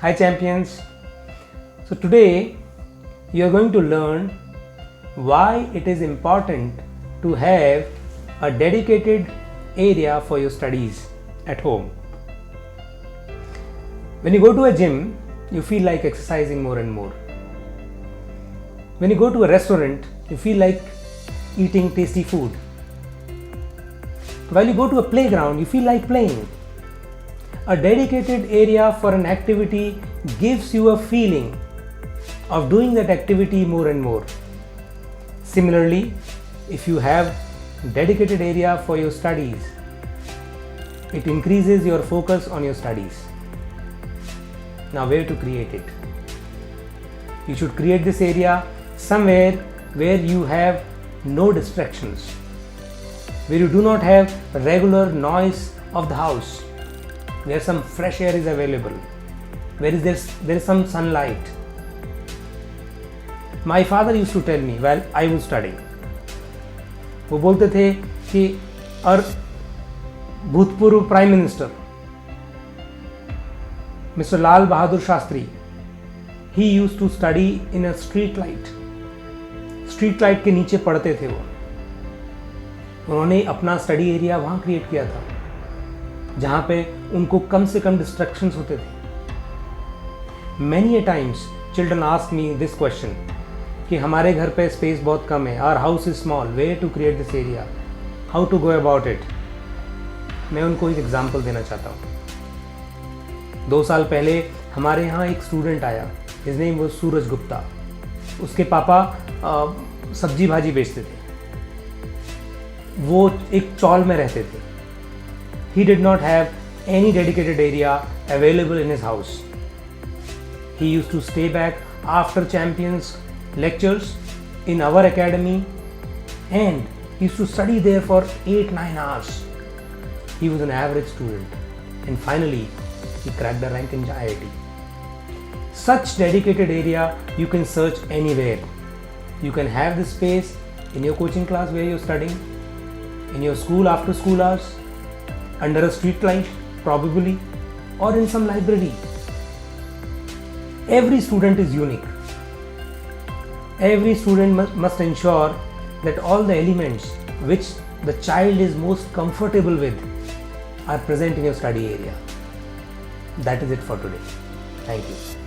Hi champions. So today you are going to learn why it is important to have a dedicated area for your studies at home. When you go to a gym, you feel like exercising more and more. When you go to a restaurant, you feel like eating tasty food. While you go to a playground, you feel like playing. A dedicated area for an activity gives you a feeling of doing that activity more and more. Similarly, if you have dedicated area for your studies, it increases your focus on your studies. Now, where to create it? You should create this area somewhere where you have no distractions, where you do not have regular noise of the house, where some fresh air is available, where there is some sunlight. My father used to tell me while I was studying, वो बोलते थे कि और भूतपूर्व prime minister Mr. Lal Bahadur Shastri, he used to study in a street light. Street light के नीचे पढ़ते थे वो. उन्होंने अपना स्टडी एरिया वहाँ क्रिएट किया था जहाँ पे उनको कम से कम डिस्ट्रैक्शंस होते थे. Many a times children ask me this question कि हमारे घर पे स्पेस बहुत कम है, our house is small, where to create this area, how to go about it. मैं उनको एक एग्जांपल देना चाहता हूँ. 2 साल पहले हमारे यहाँ एक स्टूडेंट आया, हिज नेम वाज सूरज गुप्ता. उसके पापा सब्जी भाजी बेचते थे. वो एक चौल में रहते थे. He did not have any dedicated area available in his house. He used to stay back after champions lectures in our academy and he used to study there for 8-9 hours. He was an average student and finally he cracked the rank in IIT. Such dedicated area you can search anywhere. You can have this space in your coaching class where you're studying, in your school after school hours, under a street light probably, or in some library. Every student is unique. Every student must ensure that all the elements which the child is most comfortable with are present in your study area. That is it for today. Thank you.